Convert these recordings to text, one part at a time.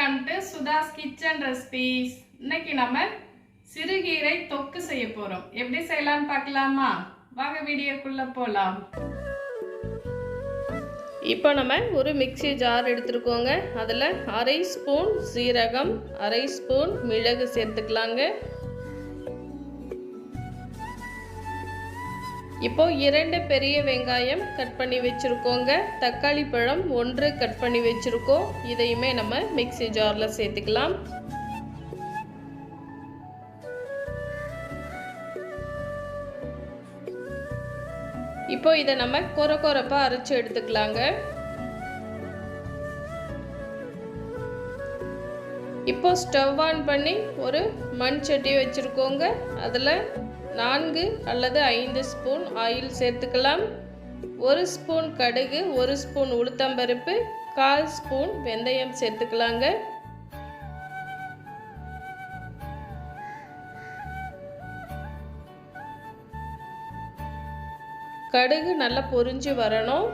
Welcome to Sudha's kitchen recipes. இன்னைக்கு நம்ம சிறுகீரை தொக்கு செய்ய போறோம். எப்படி செய்யலாம்னு பார்க்கலாமா? வாங்க வீடியோக்குள்ள போலாம். இப்போ நம்ம ஒரு மிக்ஸி ஜார் எடுத்துக்கோங்க. அதில் அரை ஸ்பூன் சீரகம், அரை ஸ்பூன் மிளகு சேர்த்துக்கலாங்க. இப்போ 2 பெரிய வெங்காயம் கட் பண்ணி வச்சுருக்கோங்க. தக்காளி பழம் 1 கட் பண்ணி வச்சுருக்கோம். இதையுமே நம்ம மிக்ஸி ஜாரில் சேர்த்துக்கலாம். இப்போ இதை நம்ம கொரப்பாக அரைச்சி எடுத்துக்கலாங்க. இப்போ ஸ்டவ் ஆன் பண்ணி ஒரு மண் சட்டி வச்சுருக்கோங்க. அதில் 4 அல்லது 5 ஸ்பூன் ஆயில் சேர்த்துக்கலாம். 1 ஸ்பூன் கடுகு, 1 ஸ்பூன் உளுத்தம்பருப்பு, 1/4 ஸ்பூன் வெந்தயம் சேர்த்துக்கலாங்க. கடுகு நல்லா பொரிஞ்சு வரணும்.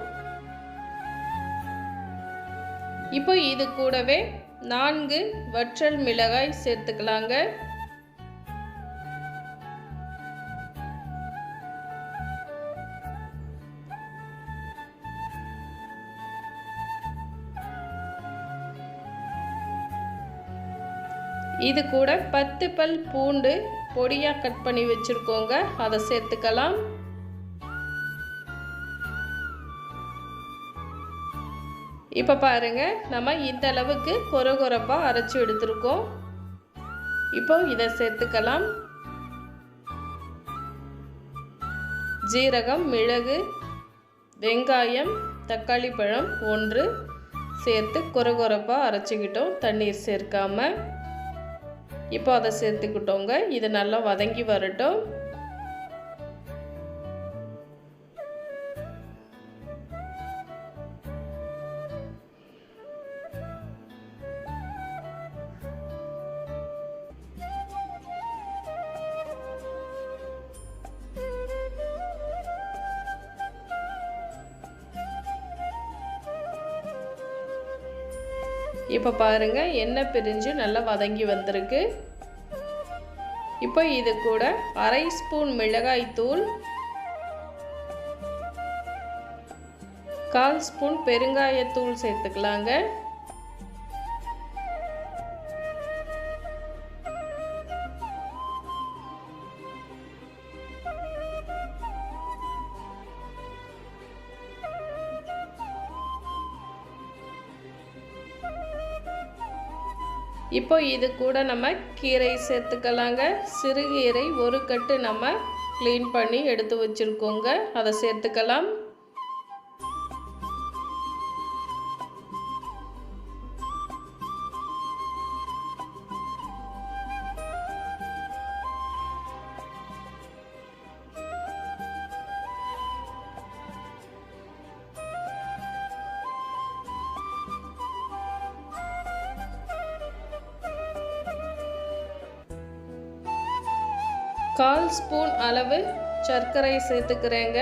இப்போ இது கூடவே 4 வற்றல் மிளகாய் சேர்த்துக்கலாங்க. இது கூட 10 பல் பூண்டு பொடியாக கட் பண்ணி வச்சுருக்கோங்க. அதை சேர்த்துக்கலாம். இப்போ பாருங்கள், நம்ம இந்த அளவுக்கு கொரப்பாக அரைச்சி எடுத்துருக்கோம். இப்போ இதை சேர்த்துக்கலாம். ஜீரகம், மிளகு, வெங்காயம், தக்காளி பழம் 1 சேர்த்து கொரப்பாக அரைச்சிக்கிட்டோம், தண்ணீர் சேர்க்காம. இப்போ அதை சேர்த்துக்கிட்டோங்க. இது நல்லா வதங்கி வரட்டும். இப்போ பாருங்க, எண்ணெய் பிரிஞ்சு நல்லா வதங்கி வந்திருக்கு. இப்போ இது கூட அரை ஸ்பூன் மிளகாய் தூள், 1/4 ஸ்பூன் பெருங்காயத்தூள் சேர்த்துக்கலாங்க. இப்போ இது கூட நம்ம கீரை சேர்த்துக்கலாங்க. சிறுகீரை 1 கட்டு நம்ம க்ளீன் பண்ணி எடுத்து வச்சுருக்கோங்க. அதை சேர்த்துக்கலாம். கால் ஸ்பூன் அளவு சர்க்கரை சேர்த்துக்கிறேங்க.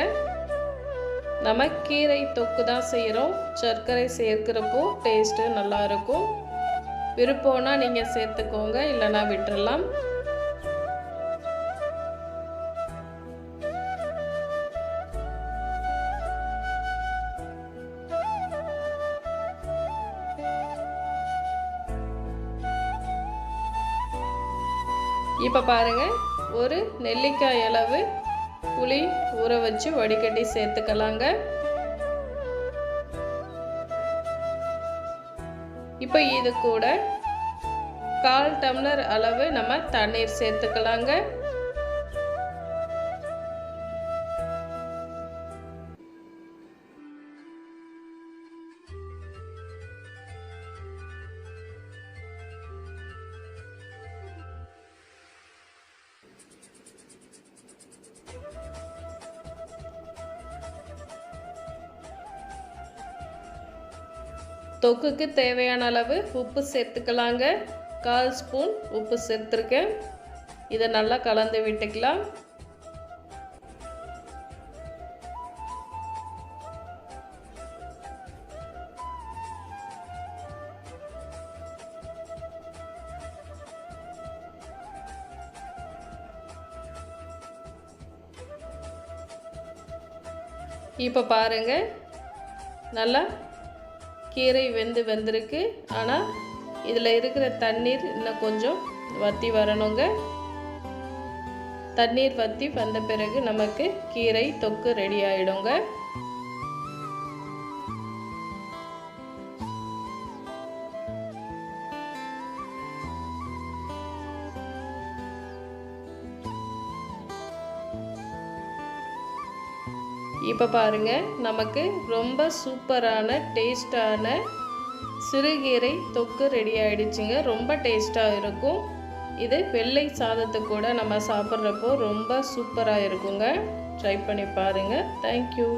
நம்ம கீரை தொக்கு தான் செய்கிறோம். சர்க்கரை சேர்க்கிறப்போ டேஸ்ட்டு நல்லாயிருக்கும். விருப்பம்னா நீங்கள் சேர்த்துக்கோங்க, இல்லைனா விட்டுறலாம். இப்போ பாருங்கள், ஒரு நெல்லிக்காய் அளவு புளி ஊற வச்சு வடிகட்டி சேர்த்துக்கலாங்க. இப்போ இது கூட 1/4 டம்ளர் அளவு நம்ம தண்ணீர் சேர்த்துக்கலாங்க. தொக்குக்கு தேவையான அளவு உப்பு சேர்த்துக்கலாங்க. 1/4 ஸ்பூன் உப்பு சேர்த்துருக்கேன். இதை நல்லா கலந்து விட்டுக்கலாம். இப்போ பாருங்கள், நல்லா கீரை வெந்திருக்கு. ஆனால் இதில் இருக்கிற தண்ணீர் இன்னும் கொஞ்சம் வற்றி வரணுங்க. தண்ணீர் வற்றி வந்த பிறகு நமக்கு கீரை தொக்கு ரெடி ஆகிடுங்க. இப்போ பாருங்கள், நமக்கு ரொம்ப சூப்பரான டேஸ்டான சிறுகீரை தொக்கு ரெடி ஆகிடுச்சுங்க. ரொம்ப டேஸ்ட்டாக இருக்கும். இது வெள்ளை சாதத்துக்கு கூட நம்ம சாப்பிட்றப்போ ரொம்ப சூப்பராக இருக்குங்க. ட்ரை பண்ணி பாருங்கள். தேங்க்யூ.